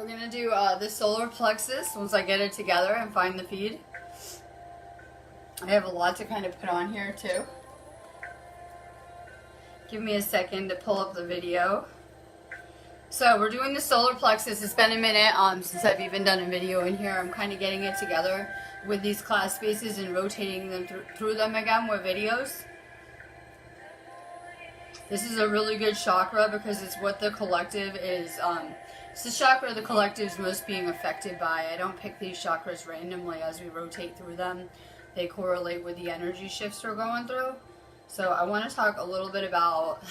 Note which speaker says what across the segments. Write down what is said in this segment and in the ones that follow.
Speaker 1: We're gonna do the Solar Plexus once I get it together and find the feed. I have a lot to kind of put on here too. Give me a second to pull up the video. So we're doing the Solar Plexus. It's been a minute since I've even done a video in here. I'm kind of getting it together with these class spaces and rotating them through them again with videos. This is a really good chakra because it's what the collective is, it's the chakra the collective is most being affected by. I don't pick these chakras randomly as we rotate through them. They correlate with the energy shifts we're going through. So I want to talk a little bit about,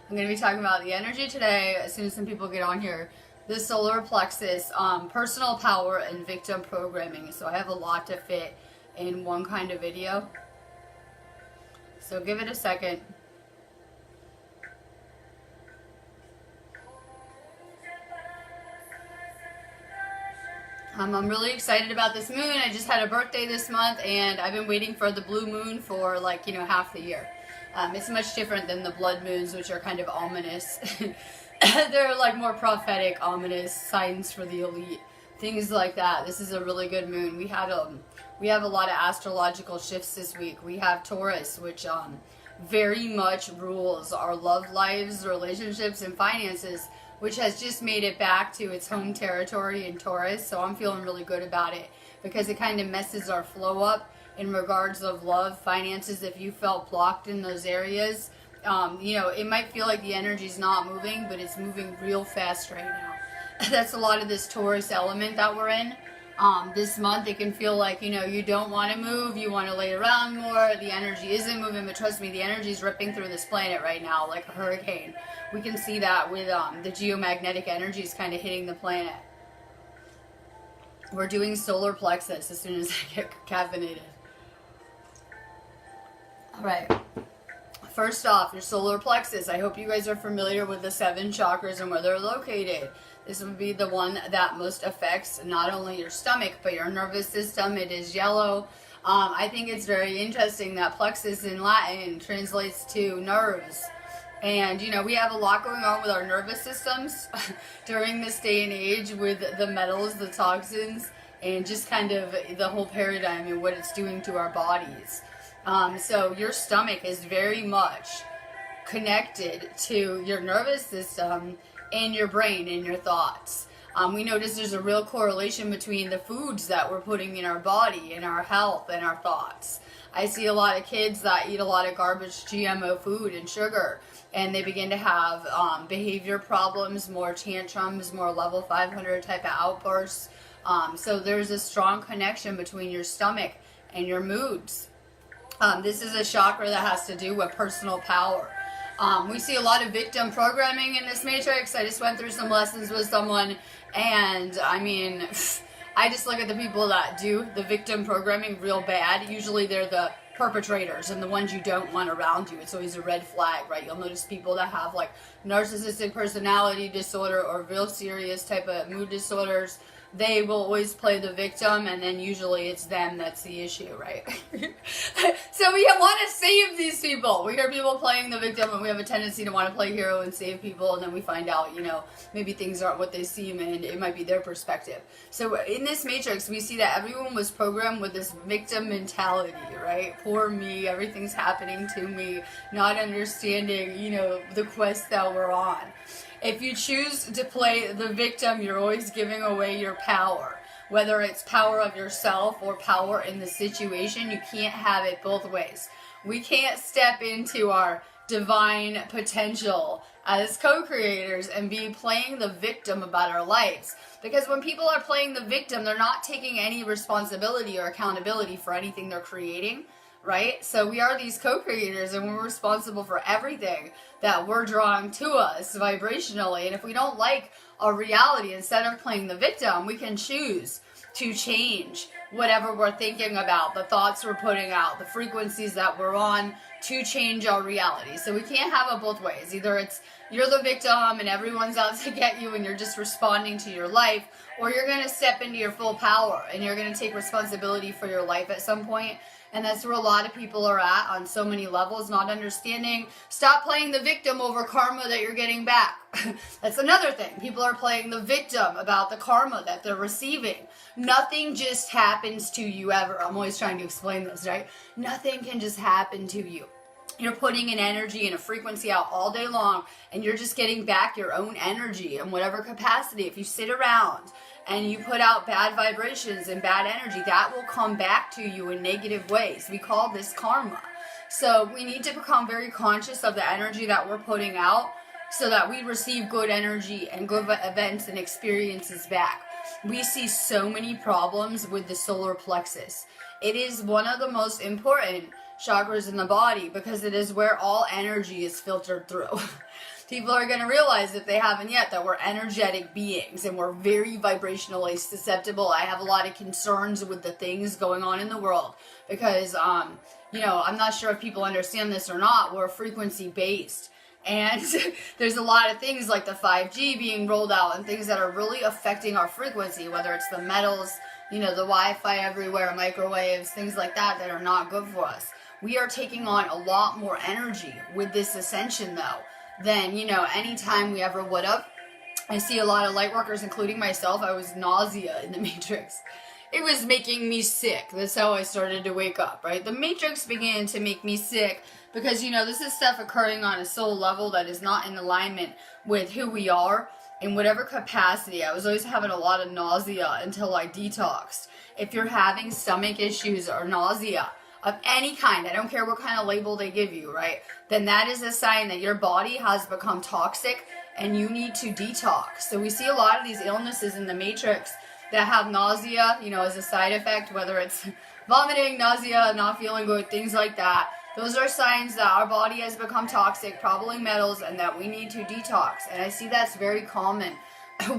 Speaker 1: I'm going to be talking about the energy today as soon as some people get on here. The Solar Plexus, personal power and victim programming. So I have a lot to fit in one kind of video. So give it a second. I'm really excited about this moon. I just had a birthday this month and I've been waiting for the blue moon for half the year. It's much different than the blood moons, which are kind of ominous. They're like more prophetic, ominous signs for the elite, things like that. This is a really good moon. We have a lot of astrological shifts this week. We have Taurus, which very much rules our love lives, relationships, and finances, which has just made it back to its home territory in Taurus. So I'm feeling really good about it because it kind of messes our flow up in regards of love, finances. If you felt blocked in those areas, it might feel like the energy's not moving, but it's moving real fast right now. That's a lot of this Taurus element that we're in. This month it can feel like, you don't want to move, you want to lay around more, the energy isn't moving, but trust me, the energy is ripping through this planet right now like a hurricane. We can see that with the geomagnetic energies kind of hitting the planet. We're doing Solar Plexus as soon as I get caffeinated. Alright, first off, your Solar Plexus. I hope you guys are familiar with the 7 chakras and where they're located. This would be the one that most affects not only your stomach, but your nervous system. It is yellow. I think it's very interesting that plexus in Latin translates to nerves. And, we have a lot going on with our nervous systems during this day and age with the metals, the toxins, and just kind of the whole paradigm and what it's doing to our bodies. So your stomach is very much connected to your nervous system and your brain and your thoughts. We notice there's a real correlation between the foods that we're putting in our body and our health and our thoughts. I see a lot of kids that eat a lot of garbage GMO food and sugar, and they begin to have behavior problems, more tantrums, more level 500 type of outbursts. So there's a strong connection between your stomach and your moods. This is a chakra that has to do with personal power. We see a lot of victim programming in this matrix. I just went through some lessons with someone, and I just look at the people that do the victim programming real bad. Usually they're the perpetrators and the ones you don't want around you. It's always a red flag, right? You'll notice people that have like narcissistic personality disorder or real serious type of mood disorders. They will always play the victim, and then usually it's them that's the issue, right? So we want to save these people. We hear people playing the victim, and we have a tendency to want to play hero and save people, and then we find out, maybe things aren't what they seem, and it might be their perspective. So in this matrix, we see that everyone was programmed with this victim mentality, right? Poor me, everything's happening to me, not understanding, the quest that we're on. If you choose to play the victim, you're always giving away your power. Whether it's power of yourself or power in the situation, you can't have it both ways. We can't step into our divine potential as co-creators and be playing the victim about our lives. Because when people are playing the victim, they're not taking any responsibility or accountability for anything they're creating. Right? So we are these co-creators, and we're responsible for everything that we're drawing to us vibrationally. And if we don't like our reality, instead of playing the victim, we can choose to change whatever we're thinking about, the thoughts we're putting out, the frequencies that we're on, to change our reality. So we can't have it both ways. Either it's you're the victim and everyone's out to get you and you're just responding to your life, or you're going to step into your full power and you're going to take responsibility for your life at some point. And that's where a lot of people are at on so many levels, not understanding. Stop playing the victim over karma that you're getting back. That's another thing. People are playing the victim about the karma that they're receiving. Nothing just happens to you ever. I'm always trying to explain this, right? Nothing can just happen to you. You're putting an energy and a frequency out all day long, and you're just getting back your own energy in whatever capacity. If you sit around and you put out bad vibrations and bad energy, that will come back to you in negative ways. We call this karma. So we need to become very conscious of the energy that we're putting out so that we receive good energy and good events and experiences back. We see so many problems with the solar plexus. It is one of the most important chakras in the body because it is where all energy is filtered through. People are going to realize, if they haven't yet, that we're energetic beings and we're very vibrationally susceptible. I have a lot of concerns with the things going on in the world because, I'm not sure if people understand this or not. We're frequency based. And there's a lot of things like the 5G being rolled out and things that are really affecting our frequency, whether it's the metals, the Wi-Fi everywhere, microwaves, things like that are not good for us. We are taking on a lot more energy with this ascension, though, than, any time we ever would have. I see a lot of light workers, including myself. I was nausea in the Matrix. It was making me sick. That's how I started to wake up, right? The Matrix began to make me sick because, this is stuff occurring on a soul level that is not in alignment with who we are in whatever capacity. I was always having a lot of nausea until I detoxed. If you're having stomach issues or nausea of any kind, I don't care what kind of label they give you, right? Then that is a sign that your body has become toxic and you need to detox. So we see a lot of these illnesses in the Matrix that have nausea, as a side effect, whether it's vomiting, nausea, not feeling good, things like that. Those are signs that our body has become toxic, probably metals, and that we need to detox. And I see that's very common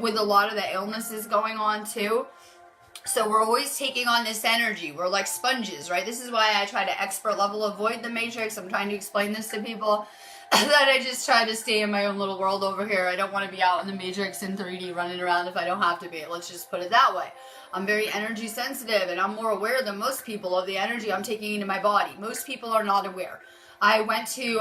Speaker 1: with a lot of the illnesses going on too. So we're always taking on this energy. We're like sponges, right? This is why I try to expert level avoid the Matrix. I'm trying to explain this to people that I just try to stay in my own little world over here. I don't want to be out in the Matrix in 3D running around if I don't have to be. Let's just put it that way. I'm very energy sensitive and I'm more aware than most people of the energy I'm taking into my body. Most people are not aware. I went to,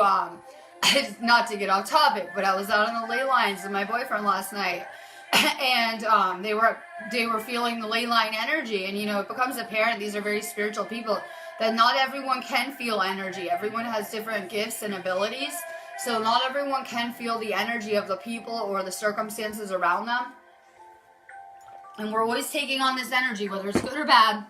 Speaker 1: not to get off topic, but I was out on the ley lines with my boyfriend last night. And they were feeling the ley line energy, and it becomes apparent, these are very spiritual people, that not everyone can feel energy. Everyone has different gifts and abilities, so not everyone can feel the energy of the people or the circumstances around them. And we're always taking on this energy, whether it's good or bad,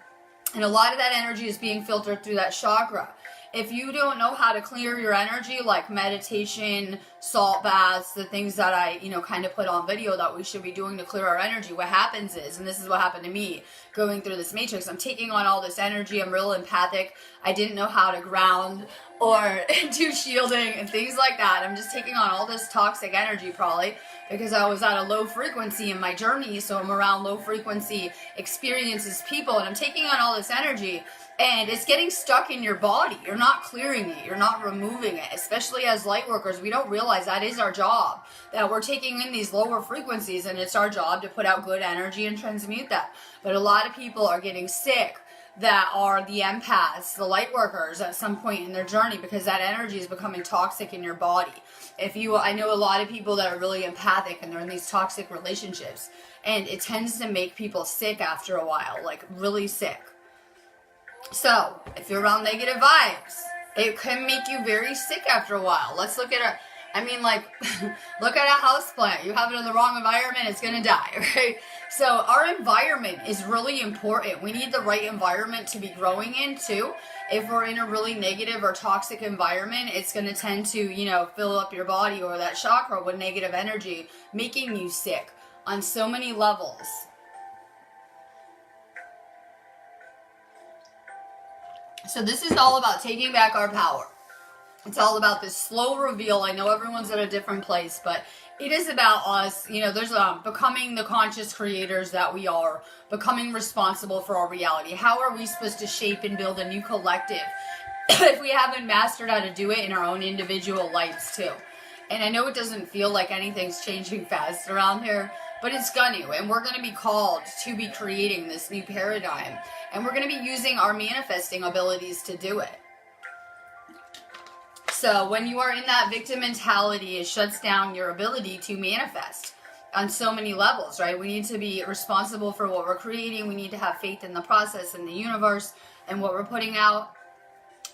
Speaker 1: and a lot of that energy is being filtered through that chakra. If you don't know how to clear your energy, like meditation, salt baths, the things that I, kind of put on video that we should be doing to clear our energy, what happens is, and this is what happened to me going through this Matrix, I'm taking on all this energy, I'm real empathic, I didn't know how to ground or do shielding and things like that. I'm just taking on all this toxic energy probably because I was at a low frequency in my journey, so I'm around low frequency experiences, people, and I'm taking on all this energy. And it's getting stuck in your body. You're not clearing it. You're not removing it. Especially as light workers, we don't realize that is our job. That we're taking in these lower frequencies and it's our job to put out good energy and transmute that. But a lot of people are getting sick that are the empaths, the light workers at some point in their journey because that energy is becoming toxic in your body. I know a lot of people that are really empathic and they're in these toxic relationships. And it tends to make people sick after a while, like really sick. So, if you're around negative vibes, it can make you very sick after a while. Let's look at look at a house plant. You have it in the wrong environment, it's going to die, right? So, our environment is really important. We need the right environment to be growing in, too. If we're in a really negative or toxic environment, it's going to tend to, fill up your body or that chakra with negative energy, making you sick on so many levels. So this is all about taking back our power. It's all about this slow reveal. I know everyone's at a different place, but it is about us. There's becoming the conscious creators that we are, becoming responsible for our reality. How are we supposed to shape and build a new collective if we haven't mastered how to do it in our own individual lives too? And I know it doesn't feel like anything's changing fast around here, but it's gonna, and we're gonna be called to be creating this new paradigm, and we're gonna be using our manifesting abilities to do it. So when you are in that victim mentality, it shuts down your ability to manifest on so many levels, right? We need to be responsible for what we're creating. We need to have faith in the process, in the universe, and what we're putting out.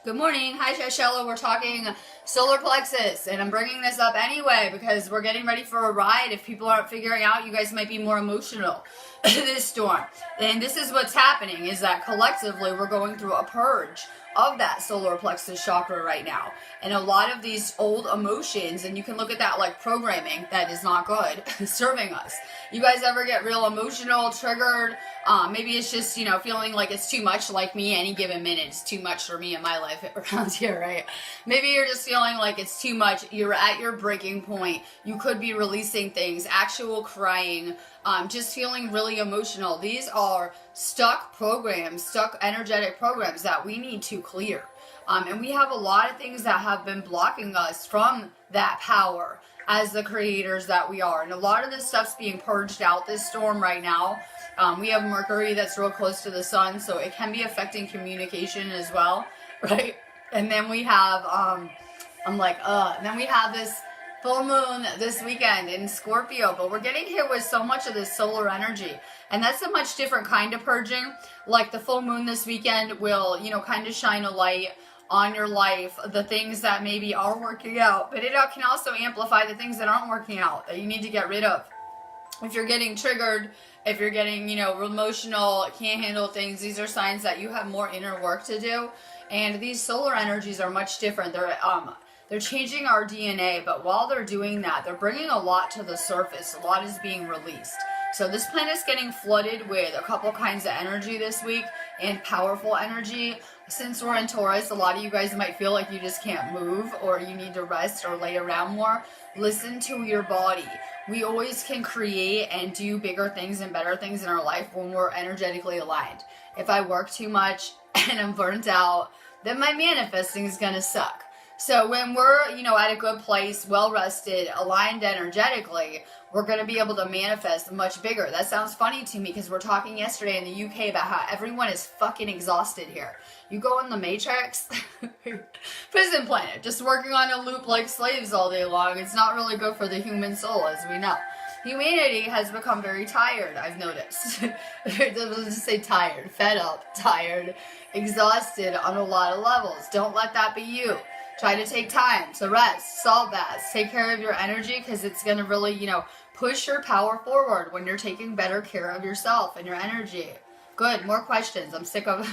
Speaker 1: Good morning. Hi, Shashella. We're talking solar plexus, and I'm bringing this up anyway because we're getting ready for a ride. If people aren't figuring out, you guys might be more emotional this storm. And this is what's happening, is that collectively we're going through a purge of that solar plexus chakra right now. And a lot of these old emotions, and you can look at that like programming that is not good, serving us. You guys ever get real emotional, triggered? Maybe it's just, you know, feeling like it's too much, like me, any given minute is too much for me in my life around here, right? Maybe you're just feeling like it's too much. You're at your breaking point. You could be releasing things, actual crying, just feeling really emotional. These are stuck programs, stuck energetic programs that we need to clear. And we have a lot of things that have been blocking us from that power as the creators that we are. And a lot of this stuff's being purged out this storm right now. We have Mercury that's real close to the sun, so it can be affecting communication as well, right? And then we have, and then we have this full moon this weekend in Scorpio, but we're getting hit with so much of this solar energy, and that's a much different kind of purging. Like the full moon this weekend will, you know, kind of shine a light on your life, the things that maybe are working out, but it can also amplify the things that aren't working out that you need to get rid of. If you're getting triggered, if you're getting, you know, emotional, can't handle things, these are signs that you have more inner work to do. And these solar energies are much different. They're changing our DNA, but while they're doing that, they're bringing a lot to the surface. A lot is being released. So this planet's getting flooded with a couple kinds of energy this week, and powerful energy. Since we're in Taurus, a lot of you guys might feel like you just can't move, or you need to rest or lay around more. Listen to your body. We always can create and do bigger things and better things in our life when we're energetically aligned. If I work too much and I'm burnt out, then my manifesting is gonna suck. So when we're, you know, at a good place, well rested, aligned energetically, we're going to be able to manifest much bigger. That sounds funny to me because we're talking yesterday in the UK about how everyone is fucking exhausted here. You go in the Matrix, prison planet, just working on a loop like slaves all day long. It's not really good for the human soul, as we know. Humanity has become very tired, I've noticed. It doesn't just say tired, fed up, tired, exhausted on a lot of levels. Don't let that be you. Try to take time to rest, salt baths, take care of your energy, because it's going to really, you know, push your power forward when you're taking better care of yourself and your energy. Good, more questions. I'm sick of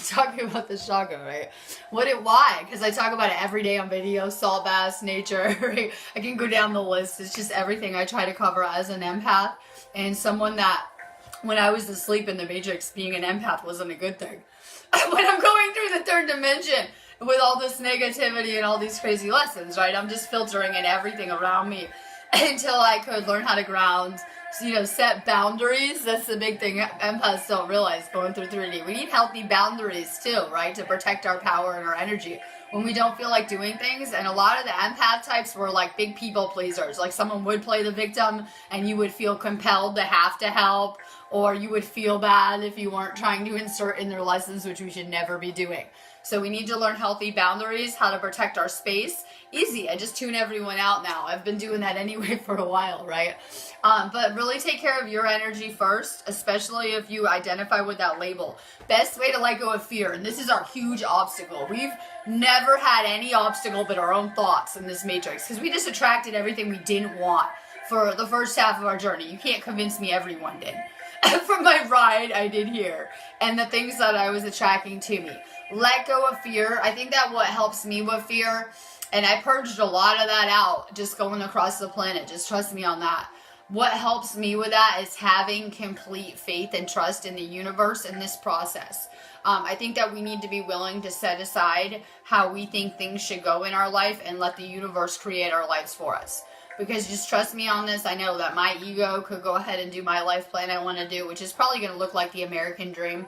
Speaker 1: talking about the chakra, right? Why? Because I talk about it every day on video, salt baths, nature, right? I can go down the list. It's just everything I try to cover as an empath, and someone that, when I was asleep in the Matrix, being an empath wasn't a good thing. When I'm going through the third dimension, with all this negativity and all these crazy lessons, right? I'm just filtering in everything around me until I could learn how to ground, you know, set boundaries. That's the big thing empaths don't realize going through 3D. We need healthy boundaries too, right? To protect our power and our energy when we don't feel like doing things. And a lot of the empath types were like big people pleasers. Like someone would play the victim and you would feel compelled to have to help, or you would feel bad if you weren't trying to insert in their lessons, which we should never be doing. So we need to learn healthy boundaries, how to protect our space. Easy, I just tune everyone out now. I've been doing that anyway for a while, right? But really take care of your energy first, especially if you identify with that label. Best way to let go of fear, and this is our huge obstacle. We've never had any obstacle but our own thoughts in this matrix, because we just attracted everything we didn't want for the first half of our journey. You can't convince me everyone did. From my ride, I did here, and the things that I was attracting to me. Let go of fear. I think that what helps me with fear, and I purged a lot of that out just going across the planet. Just trust me on that. What helps me with that is having complete faith and trust in the universe in this process. I think that we need to be willing to set aside how we think things should go in our life and let the universe create our lives for us. Because just trust me on this, I know that my ego could go ahead and do my life plan I want to do, which is probably going to look like the American dream.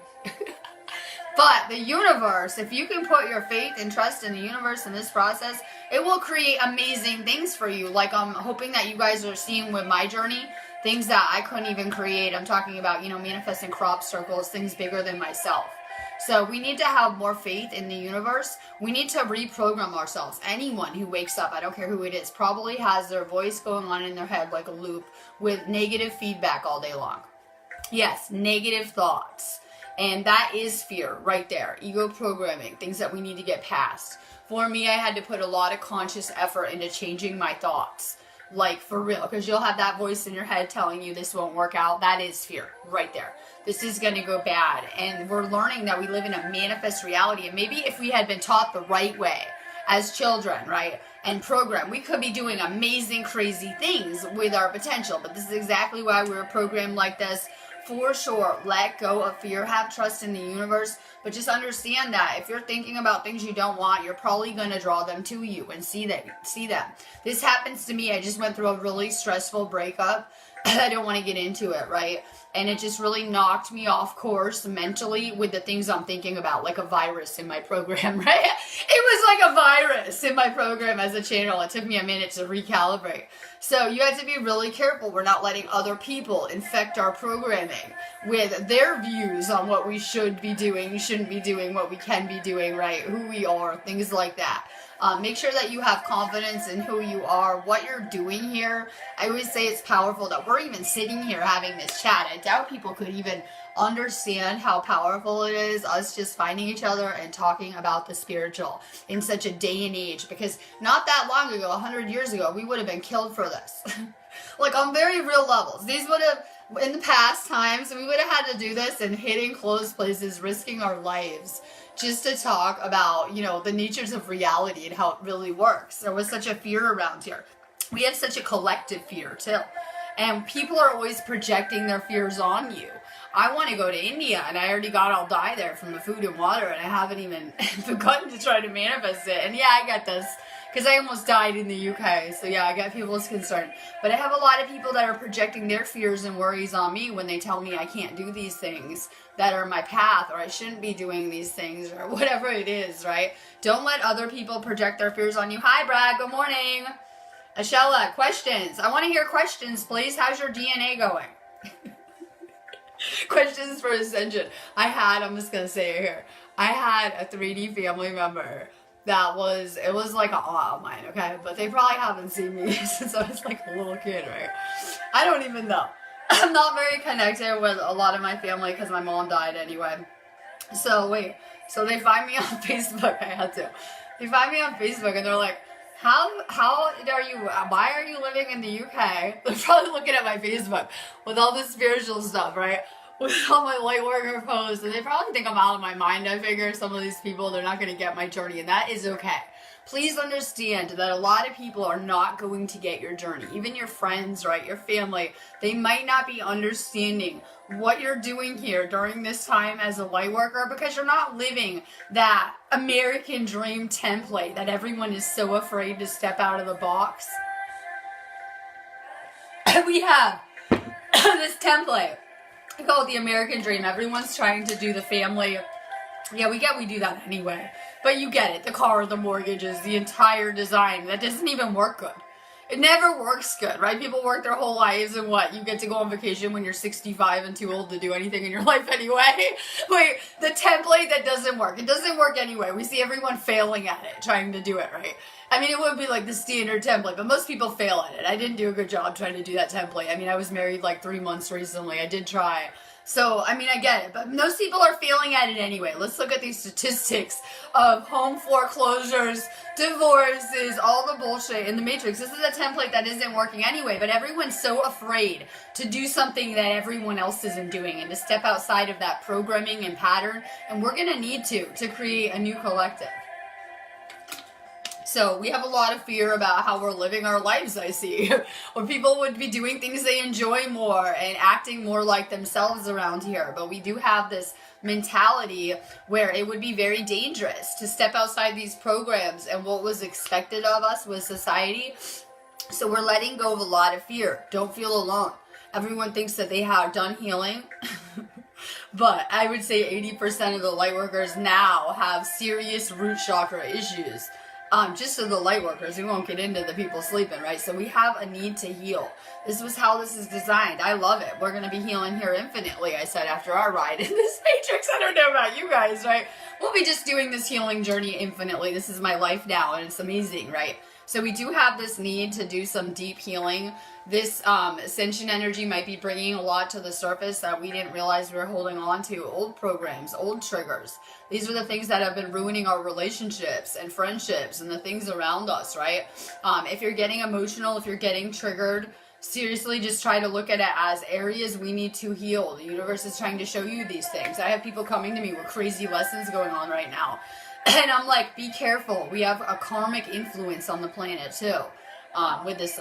Speaker 1: But the universe, if you can put your faith and trust in the universe in this process, it will create amazing things for you. Like I'm hoping that you guys are seeing with my journey, things that I couldn't even create. I'm talking about, you know, manifesting crop circles, things bigger than myself. So we need to have more faith in the universe. We need to reprogram ourselves. Anyone who wakes up, I don't care who it is, probably has their voice going on in their head like a loop with negative feedback all day long. Yes, negative thoughts. And that is fear right there. Ego programming, things that we need to get past. For me, I had to put a lot of conscious effort into changing my thoughts. Like, for real. Because you'll have that voice in your head telling you this won't work out. That is fear right there. This is going to go bad. And we're learning that we live in a manifest reality. And maybe if we had been taught the right way as children, right, and programmed, we could be doing amazing, crazy things with our potential. But this is exactly why we were programmed like this. For sure, let go of fear, have trust in the universe, but just understand that if you're thinking about things you don't want, you're probably going to draw them to you and see them. This happens to me. I just went through a really stressful breakup. I don't want to get into it, right? And it just really knocked me off course mentally with the things I'm thinking about, like a virus in my program, right? It was like a virus in my program as a channel. It took me a minute to recalibrate. So you have to be really careful. We're not letting other people infect our programming with their views on what we should be doing, shouldn't be doing, what we can be doing, right? Who we are, things like that. Make sure that you have confidence in who you are, what you're doing here. I always say it's powerful that we're even sitting here having this chat. I doubt people could even understand how powerful it is, us just finding each other and talking about the spiritual in such a day and age. Because not that long ago, 100 years ago, we would have been killed for this. Like on very real levels. These would have, in the past times, we would have had to do this in hidden, closed places, risking our lives, just to talk about, you know, the natures of reality and how it really works. There was such a fear around here. We have such a collective fear too. And people are always projecting their fears on you. I want to go to India and I already got I'll die there from the food and water and I haven't even begun to try to manifest it. And yeah, I got this because I almost died in the UK. So yeah, I got people's concern. But I have a lot of people that are projecting their fears and worries on me when they tell me I can't do these things that are my path, or I shouldn't be doing these things, or whatever it is, right? Don't let other people project their fears on you. Hi, Brad. Good morning. Ashella, questions. I want to hear questions, please. How's your DNA going? Questions for Ascension. I'm just going to say it here. I had a 3D family member that it was like an awe of mine, okay? But they probably haven't seen me since I was like a little kid, right? I don't even know. I'm not very connected with a lot of my family because my mom died anyway. So they find me on Facebook. I had to. They find me on Facebook and they're like, how are you, why are you living in the UK? They're probably looking at my Facebook with all this spiritual stuff, right? With all my light worker posts, and they probably think I'm out of my mind. I figure some of these people, they're not going to get my journey, and that is okay. Please understand that a lot of people are not going to get your journey. Even your friends, right, your family, they might not be understanding what you're doing here during this time as a light worker because you're not living that American dream template that everyone is so afraid to step out of the box. We have this template. We call it the American dream. Everyone's trying to do the family. Yeah, we do that anyway. But you get it. The car, the mortgages, the entire design. That doesn't even work good. It never works good, right? People work their whole lives and what? You get to go on vacation when you're 65 and too old to do anything in your life anyway. Wait, the template that doesn't work. It doesn't work anyway. We see everyone failing at it, trying to do it, right? I mean, it would be like the standard template, but most people fail at it. I didn't do a good job trying to do that template. I mean, I was married like 3 months recently. I did try. So, I mean, I get it, but most people are failing at it anyway. Let's look at these statistics of home foreclosures, divorces, all the bullshit in the Matrix. This is a template that isn't working anyway, but everyone's so afraid to do something that everyone else isn't doing and to step outside of that programming and pattern, and we're going to need to create a new collective. So we have a lot of fear about how we're living our lives, I see. Or people would be doing things they enjoy more and acting more like themselves around here. But we do have this mentality where it would be very dangerous to step outside these programs and what was expected of us with society. So we're letting go of a lot of fear. Don't feel alone. Everyone thinks that they have done healing. But I would say 80% of the light workers now have serious root chakra issues. just to the light workers. We won't get into the people sleeping, right? So we have a need to heal. This was how this is designed. I love it. We're going to be healing here infinitely, I said, after our ride in this matrix. I don't know about you guys, right? We'll be just doing this healing journey infinitely. This is my life now, and it's amazing, right? So we do have this need to do some deep healing. This ascension energy might be bringing a lot to the surface that we didn't realize we were holding on to. Old programs, old triggers. These are the things that have been ruining our relationships and friendships and the things around us, right? If you're getting emotional, if you're getting triggered, seriously, just try to look at it as areas we need to heal. The universe is trying to show you these things. I have people coming to me with crazy lessons going on right now. And I'm like, be careful. We have a karmic influence on the planet too. With this,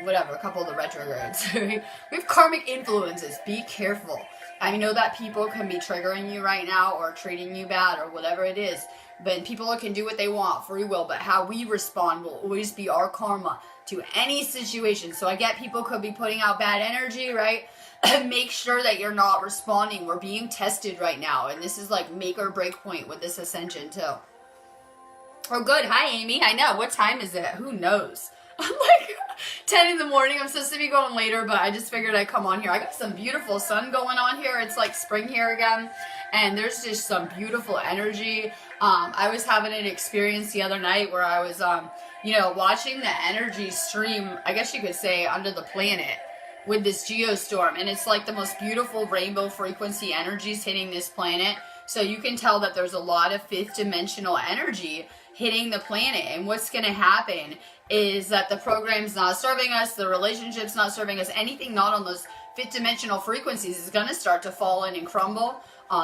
Speaker 1: whatever, a couple of the retrogrades. We have karmic influences. Be careful. I know that people can be triggering you right now or treating you bad or whatever it is. But people can do what they want, free will. But how we respond will always be our karma to any situation. So I get people could be putting out bad energy, right? Make sure that you're not responding. We're being tested right now. And this is like make or break point with this ascension too. Oh, good. Hi, Amy. I know. What time is it? Who knows? I'm like 10 in the morning. I'm supposed to be going later, but I just figured I'd come on here. I got some beautiful sun going on here. It's like spring here again, and there's just some beautiful energy. I was having an experience the other night where I was, watching the energy stream, I guess you could say, under the planet with this geostorm, and it's like the most beautiful rainbow frequency energies hitting this planet. So you can tell that there's a lot of fifth dimensional energy hitting the planet, and what's going to happen is that the program's not serving us, the relationship's not serving us, anything not on those fifth dimensional frequencies is going to start to fall in and crumble.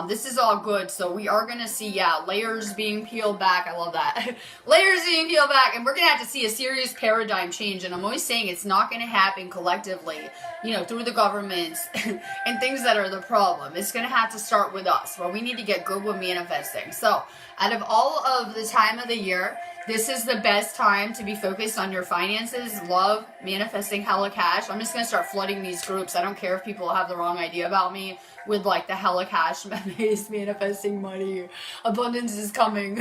Speaker 1: This is all good, so we are going to see, layers being peeled back. I love that. Layers being peeled back, and we're going to have to see a serious paradigm change, and I'm always saying it's not going to happen collectively, through the governments and things that are the problem. It's going to have to start with us, where we need to get good with manifesting. So, out of all of the time of the year, this is the best time to be focused on your finances, love, manifesting hella cash. I'm just going to start flooding these groups. I don't care if people have the wrong idea about me with like the hella cash base, manifesting money. Abundance is coming.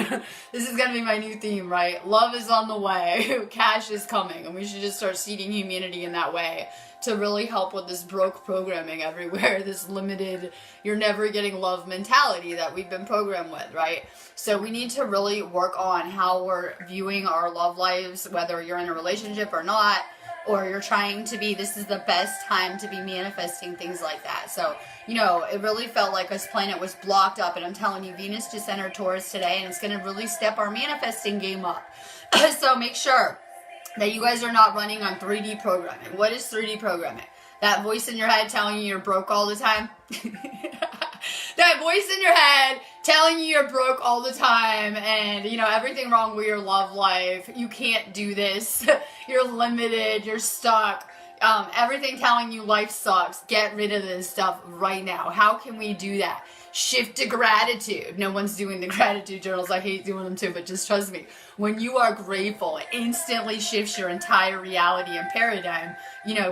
Speaker 1: This is going to be my new theme, right? Love is on the way. Cash is coming. And we should just start seeding humanity in that way to really help with this broke programming everywhere, this limited, you're never getting love mentality that we've been programmed with, right? So we need to really work on how we're viewing our love lives, whether you're in a relationship or not, or you're trying to be, this is the best time to be manifesting things like that. So, it really felt like this planet was blocked up, and I'm telling you, Venus just entered Taurus today, and it's going to really step our manifesting game up. So make sure that you guys are not running on 3D programming. What is 3D programming? That voice in your head telling you you're broke all the time? That voice in your head telling you you're broke all the time and, everything wrong with your love life. You can't do this. You're limited. You're stuck. Everything telling you life sucks. Get rid of this stuff right now. How can we do that? Shift to gratitude. No one's doing the gratitude journals. I hate doing them too, but just trust me. When you are grateful, it instantly shifts your entire reality and paradigm,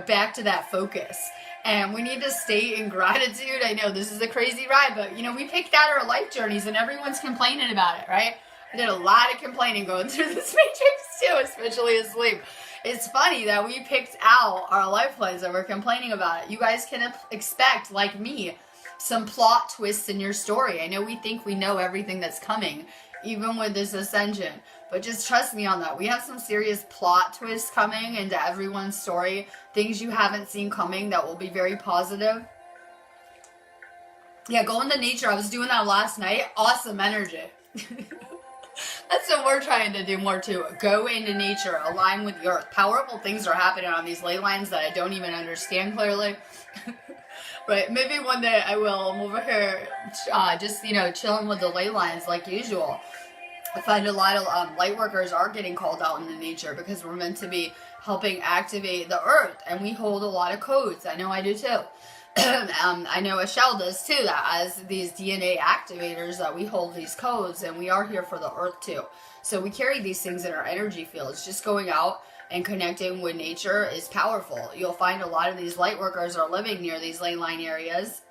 Speaker 1: back to that focus. And we need to stay in gratitude. I know this is a crazy ride, but, we picked out our life journeys and everyone's complaining about it, right? I did a lot of complaining going through this matrix too, especially asleep. It's funny that we picked out our life plans and we're complaining about it. You guys can expect, like me, some plot twists in your story. I know we think we know everything that's coming, even with this ascension, but just trust me on that. We have some serious plot twists coming into everyone's story, things you haven't seen coming that will be very positive. Yeah, go into nature. I was doing that last night. Awesome energy. That's what we're trying to do more too. Go into nature, align with the earth. Powerful things are happening on these ley lines that I don't even understand clearly. Right, maybe one day I will. I'm over here just, chilling with the ley lines like usual. I find a lot of light workers are getting called out into nature because we're meant to be helping activate the earth, and we hold a lot of codes. I know I do too. I know Michelle does too, that as these DNA activators that we hold these codes, and we are here for the earth too. So we carry these things in our energy fields. Just going out and connecting with nature is powerful. You'll find a lot of these light workers are living near these ley line areas.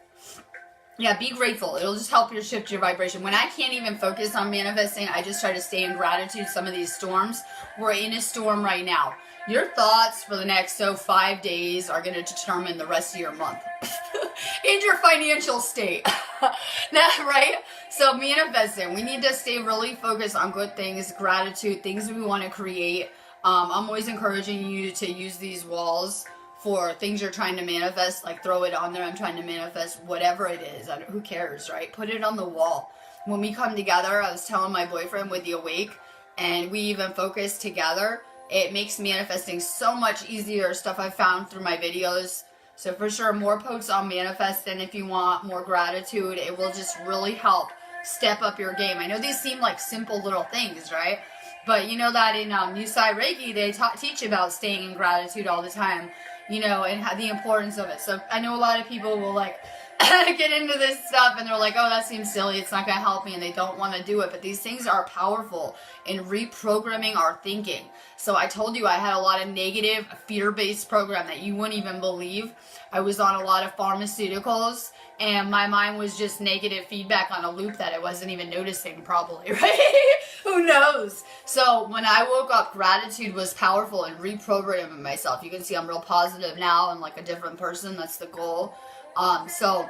Speaker 1: Yeah, be grateful. It'll just help you shift your vibration. When I can't even focus on manifesting, I just try to stay in gratitude. Some of these storms, we're in a storm right now. Your thoughts for the next 5 days are going to determine the rest of your month and your financial state. Right? So manifesting, we need to stay really focused on good things, gratitude, things we want to create. I'm always encouraging you to use these walls for things you're trying to manifest, like throw it on there. I'm trying to manifest whatever it is. Who cares, right? Put it on the wall. When we come together, I was telling my boyfriend with the Awake, and we even focus together, it makes manifesting so much easier, stuff I found through my videos. So for sure, more posts on manifesting if you want more gratitude. It will just really help step up your game. I know these seem like simple little things, right? But you know that in Yusai Reiki, they teach about staying in gratitude all the time. And the importance of it. So I know a lot of people will get into this stuff and they're like, oh, that seems silly. It's not going to help me. And they don't want to do it. But these things are powerful in reprogramming our thinking. So I told you I had a lot of negative fear-based program that you wouldn't even believe. I was on a lot of pharmaceuticals and my mind was just negative feedback on a loop that I wasn't even noticing probably, right? Who knows? So when I woke up, gratitude was powerful in reprogramming myself. You can see I'm real positive now and like a different person. That's the goal. So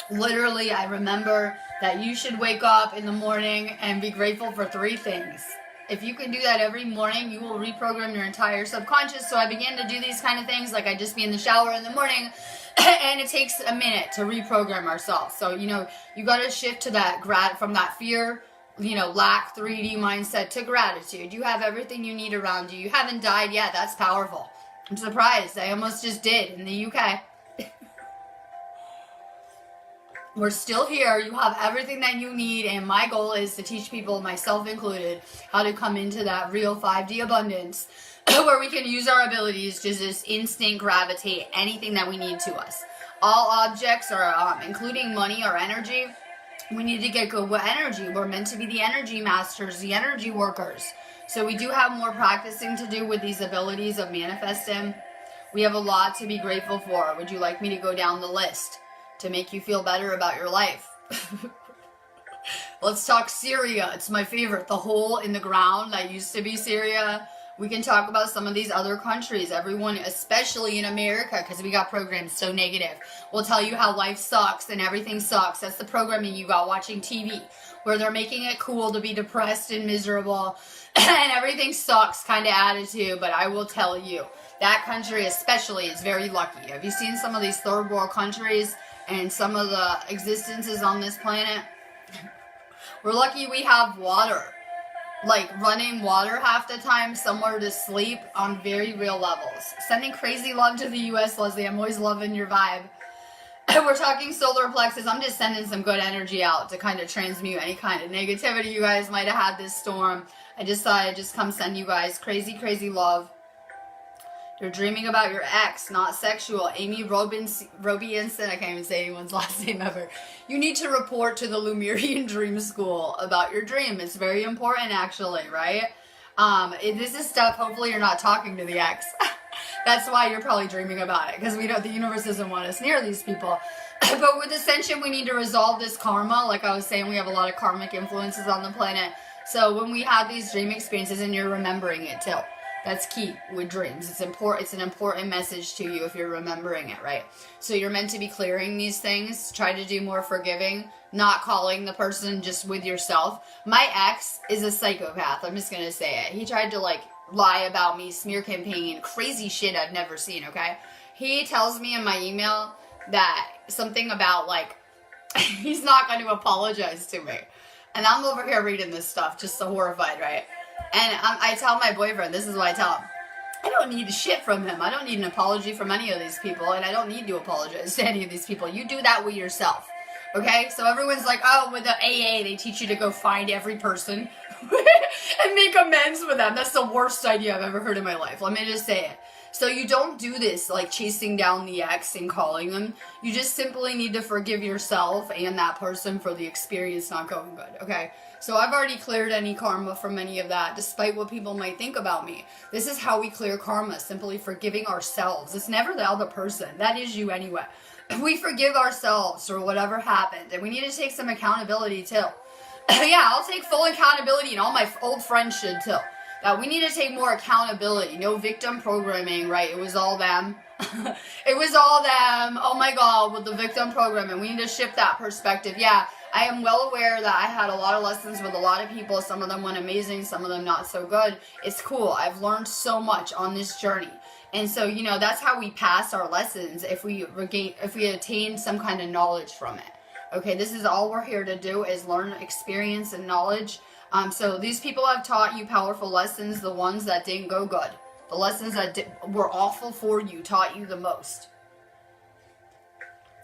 Speaker 1: literally I remember that you should wake up in the morning and be grateful for 3 things. If you can do that every morning, you will reprogram your entire subconscious. So I began to do these kind of things, like I'd just be in the shower in the morning, and it takes a minute to reprogram ourselves. So, you got to shift to that from that fear, lack 3D mindset to gratitude. You have everything you need around you. You haven't died yet. That's powerful. I'm surprised. I almost just did in the UK. We're still here. You have everything that you need, and my goal is to teach people, myself included, how to come into that real 5D abundance where we can use our abilities to just instant gravitate anything that we need to us. All objects are, including money or energy, we need to get good with energy. We're meant to be the energy masters, the energy workers. So we do have more practicing to do with these abilities of manifesting. We have a lot to be grateful for. Would you like me to go down the list to make you feel better about your life? Let's talk Syria. It's my favorite. The hole in the ground that used to be Syria. We can talk about some of these other countries. Everyone, especially in America, because we got programs so negative, will tell you how life sucks and everything sucks. That's the programming you got watching TV, where they're making it cool to be depressed and miserable and everything sucks kind of attitude. But I will tell you, that country especially is very lucky. Have you seen some of these third world countries and some of the existences on this planet? We're lucky we have water. Like running water half the time, somewhere to sleep on very real levels. Sending crazy love to the US, Leslie. I'm always loving your vibe. We're talking solar plexus. I'm just sending some good energy out to kind of transmute any kind of negativity you guys might have had this storm. I just thought I'd just come send you guys crazy, crazy love. You're dreaming about your ex, not sexual. Amy Robinson, I can't even say anyone's last name ever. You need to report to the Lemurian Dream School about your dream. It's very important, actually, right? This is stuff, hopefully you're not talking to the ex. That's why you're probably dreaming about it, because the universe doesn't want us near these people. But with Ascension, we need to resolve this karma. Like I was saying, we have a lot of karmic influences on the planet. So when we have these dream experiences, and you're remembering it too. That's key with dreams. It's important. It's an important message to you if you're remembering it, right? So you're meant to be clearing these things. Try to do more forgiving, not calling the person just with yourself. My ex is a psychopath. I'm just going to say it. He tried to lie about me, smear campaign, crazy shit I've never seen, okay? He tells me in my email that something about he's not going to apologize to me. And I'm over here reading this stuff just so horrified, right? And I tell my boyfriend, this is what I tell him. I don't need shit from him. I don't need an apology from any of these people. And I don't need to apologize to any of these people. You do that with yourself. Okay? So everyone's like, oh, with the AA, they teach you to go find every person. and make amends with them. That's the worst idea I've ever heard in my life. Let me just say it. So you don't do this like chasing down the ex and calling them. You just simply need to forgive yourself and that person for the experience not going good, okay? So I've already cleared any karma from any of that, despite what people might think about me. This is how we clear karma, simply forgiving ourselves. It's never the other person. That is you anyway. We forgive ourselves for whatever happened, and we need to take some accountability too. Yeah, I'll take full accountability, and all my old friends should too. That we need to take more accountability. No victim programming, right? It was all them. It was all them. Oh my God, with the victim programming. We need to shift that perspective. Yeah, I am well aware that I had a lot of lessons with a lot of people. Some of them went amazing, some of them not so good. It's cool. I've learned so much on this journey. And so, you know, that's how we pass our lessons, if we attain some kind of knowledge from it. Okay, this is all we're here to do, is learn experience and knowledge. So these people have taught you powerful lessons. The ones that didn't go good, the lessons that were awful for you, taught you the most.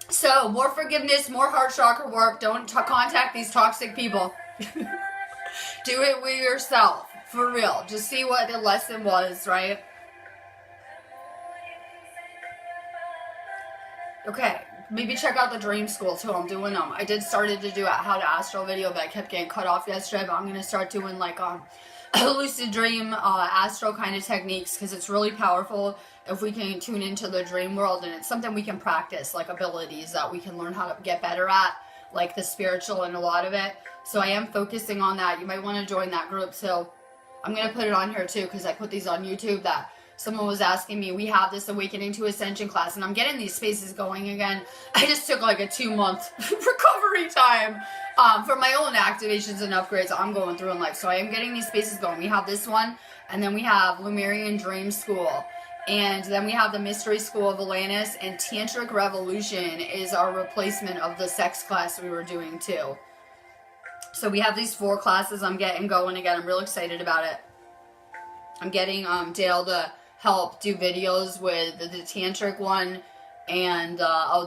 Speaker 1: So more forgiveness, more heart chakra work. Don't contact these toxic people. Do it with yourself, for real. Just see what the lesson was, right? Okay, maybe check out the dream school too. I'm doing them. I started to do a how to astral video, but I kept getting cut off yesterday. But I'm gonna start doing like lucid dream, astral kind of techniques, because it's really powerful if we can tune into the dream world, and it's something we can practice, like abilities that we can learn how to get better at, like the spiritual and a lot of it. So I am focusing on that. You might want to join that group. So I'm gonna put it on here too, because I put these on YouTube. That someone was asking me, we have this Awakening to Ascension class, and I'm getting these spaces going again. I just took like a 2-month recovery time for my own activations and upgrades I'm going through in life. So I am getting these spaces going. We have this one, and then we have Lemurian Dream School, and then we have the Mystery School of Atlantis, and Tantric Revolution is our replacement of the sex class we were doing too. So we have these 4 classes I'm getting going again. I'm real excited about it. I'm getting Dale to help do videos with the tantric one, and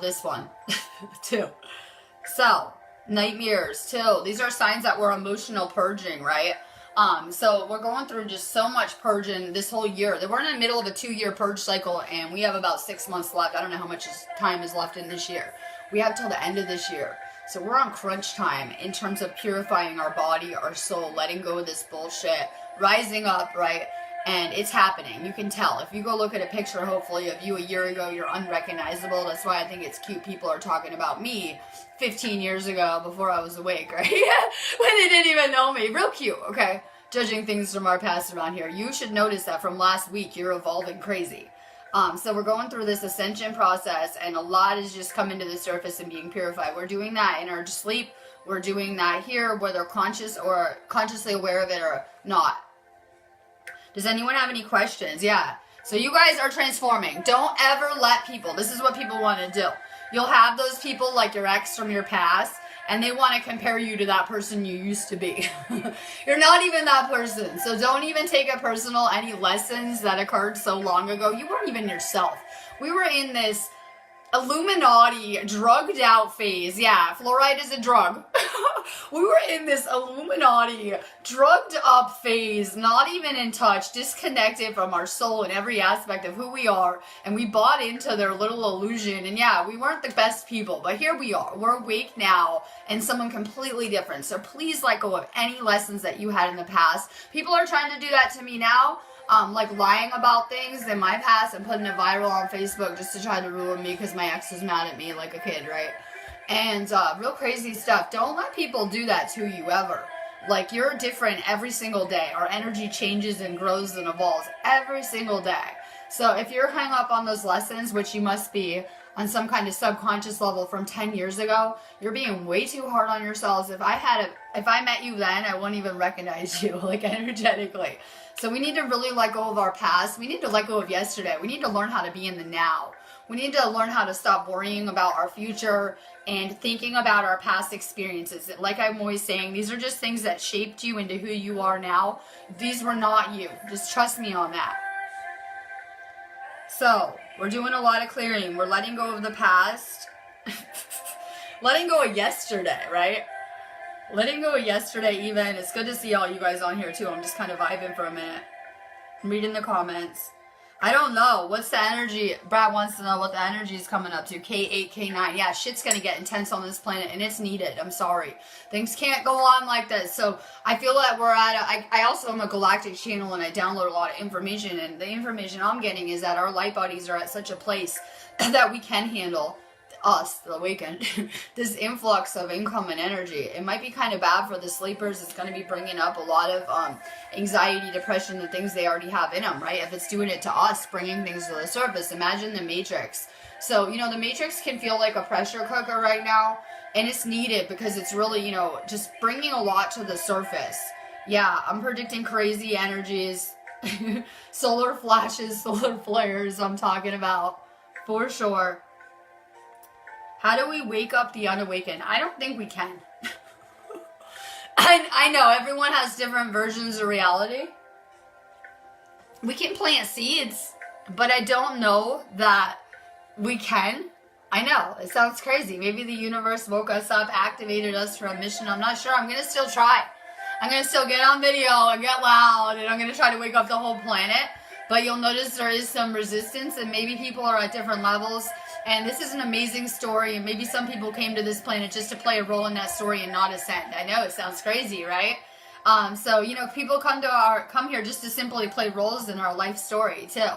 Speaker 1: this one too. So nightmares too. These are signs that we're emotional purging, right? So we're going through just so much purging this whole year. We're in the middle of a 2-year purge cycle, and we have about 6 months left. I don't know how much time is left in this year. We have till the end of this year. So we're on crunch time in terms of purifying our body, our soul, letting go of this bullshit, rising up, right? And it's happening. You can tell. If you go look at a picture, hopefully, of you a year ago, you're unrecognizable. That's why I think it's cute people are talking about me 15 years ago before I was awake, right? When they didn't even know me. Real cute, okay? Judging things from our past around here. You should notice that from last week, you're evolving crazy. So we're going through this ascension process, and a lot is just coming to the surface and being purified. We're doing that in our sleep. We're doing that here, whether conscious or consciously aware of it or not. Does anyone have any questions? Yeah. So you guys are transforming. Don't ever let people, this is what people want to do. You'll have those people like your ex from your past, and they want to compare you to that person you used to be. You're not even that person. So don't even take it personal, any lessons that occurred so long ago. You weren't even yourself. We were in this Illuminati drugged out phase. Yeah, fluoride is a drug. We were in this Illuminati drugged up phase, not even in touch, disconnected from our soul and every aspect of who we are, and we bought into their little illusion. And yeah, we weren't the best people, but here we are. We're awake now and someone completely different. So please let go of any lessons that you had in the past. People are trying to do that to me now. Like lying about things in my past and putting it viral on Facebook just to try to ruin me because my ex was mad at me like a kid, right? And real crazy stuff. Don't let people do that to you ever. Like, you're different every single day. Our energy changes and grows and evolves every single day. So if you're hung up on those lessons, which you must be on some kind of subconscious level from 10 years ago, you're being way too hard on yourselves. If I met you then, I wouldn't even recognize you, like, energetically. So we need to really let go of our past. We need to let go of yesterday. We need to learn how to be in the now. We need to learn how to stop worrying about our future and thinking about our past experiences. Like I'm always saying, these are just things that shaped you into who you are now. These were not you. Just trust me on that. So, we're doing a lot of clearing. We're letting go of the past. Letting go of yesterday, right? Letting go yesterday even. It's good to see all you guys on here too. I'm just kind of vibing for a minute. I'm reading the comments. I don't know. What's the energy? Brad wants to know what the energy is coming up to. K8, K9. Yeah, shit's going to get intense on this planet, and it's needed. I'm sorry. Things can't go on like this. So I feel that we're at I also am a galactic channel, and I download a lot of information, and the information I'm getting is that our light bodies are at such a place that we can handle us, the awakened, this influx of income and energy. It might be kind of bad for the sleepers. It's going to be bringing up a lot of anxiety, depression, the things they already have in them, right? If it's doing it to us, bringing things to the surface. Imagine the Matrix. So, you know, the Matrix can feel like a pressure cooker right now, and it's needed because it's really, you know, just bringing a lot to the surface. Yeah, I'm predicting crazy energies, solar flashes, solar flares I'm talking about, for sure. How do we wake up the unawakened? I don't think we can. I know everyone has different versions of reality. We can plant seeds, but I don't know that we can. I know, it sounds crazy. Maybe the universe woke us up, activated us for a mission. I'm not sure. I'm going to still try. I'm going to still get on video and get loud, and I'm going to try to wake up the whole planet. But you'll notice there is some resistance, and maybe people are at different levels. And this is an amazing story, and maybe some people came to this planet just to play a role in that story and not ascend. I know it sounds crazy, right? So, you know, people come here just to simply play roles in our life story, too.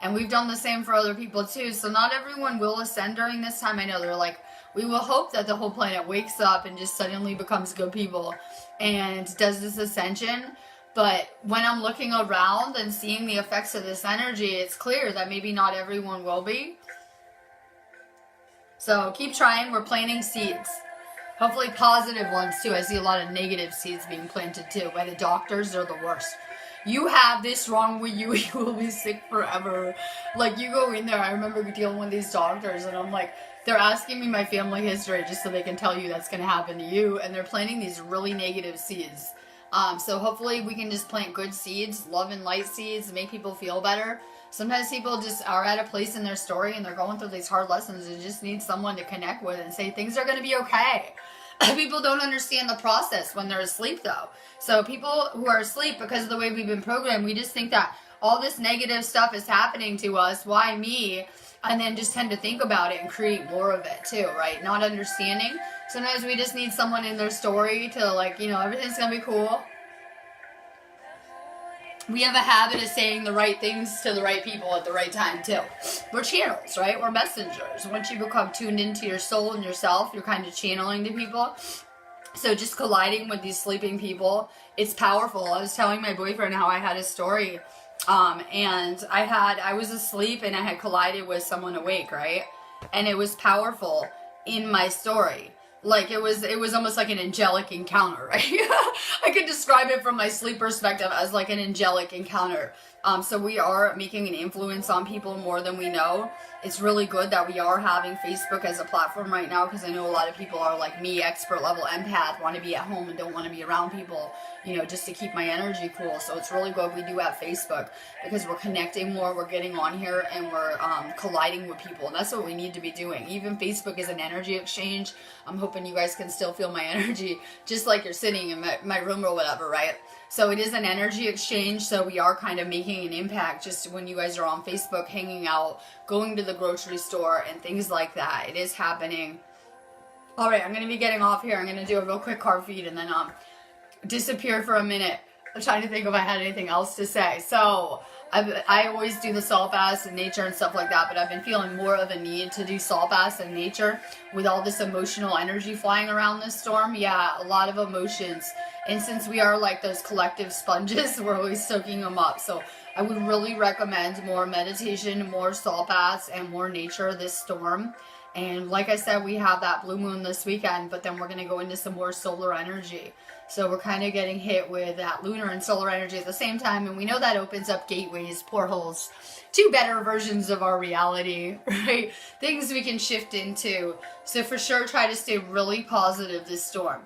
Speaker 1: And we've done the same for other people, too. So not everyone will ascend during this time. I know they're like, we will hope that the whole planet wakes up and just suddenly becomes good people and does this ascension. But when I'm looking around and seeing the effects of this energy, it's clear that maybe not everyone will be. So keep trying. We're planting seeds. Hopefully positive ones too. I see a lot of negative seeds being planted too by the doctors. They're the worst. You have this wrong with you. You will be sick forever. Like, you go in there. I remember dealing with these doctors, and I'm like, they're asking me my family history just so they can tell you that's going to happen to you. And they're planting these really negative seeds. So hopefully we can just plant good seeds, love and light seeds, make people feel better. Sometimes people just are at a place in their story and they're going through these hard lessons and just need someone to connect with and say things are going to be okay. People don't understand the process when they're asleep, though. So people who are asleep, because of the way we've been programmed, we just think that all this negative stuff is happening to us. Why me? And then just tend to think about it and create more of it too, right? Not understanding. Sometimes we just need someone in their story to, like, you know, everything's going to be cool. We have a habit of saying the right things to the right people at the right time, too. We're channels, right? We're messengers. Once you become tuned into your soul and yourself, you're kind of channeling to people. So just colliding with these sleeping people, it's powerful. I was telling my boyfriend how I had a story, and I was asleep and I had collided with someone awake, right? And it was powerful in my story. Like, it was almost like an angelic encounter, right? I could describe it from my sleep perspective as like an angelic encounter. So we are making an influence on people more than we know. It's really good that we are having Facebook as a platform right now, because I know a lot of people are like me, expert level empath, want to be at home and don't want to be around people, you know, just to keep my energy cool. So it's really good we do have Facebook, because we're connecting more, we're getting on here, and we're colliding with people. And that's what we need to be doing. Even Facebook is an energy exchange. I'm hoping you guys can still feel my energy, just like you're sitting in my room or whatever, right? So it is an energy exchange, so we are kind of making an impact just when you guys are on Facebook, hanging out, going to the grocery store, and things like that. It is happening. Alright, I'm going to be getting off here. I'm going to do a real quick card feed and then disappear for a minute. I'm trying to think if I had anything else to say. So, I always do the salt baths in nature and stuff like that, but I've been feeling more of a need to do salt baths in nature with all this emotional energy flying around this storm. Yeah, a lot of emotions. And since we are like those collective sponges, we're always soaking them up. So I would really recommend more meditation, more salt baths, and more nature this storm. And like I said, we have that blue moon this weekend, but then we're going to go into some more solar energy. So we're kind of getting hit with that lunar and solar energy at the same time. And we know that opens up gateways, portholes to better versions of our reality, right? Things we can shift into. So for sure, try to stay really positive this storm.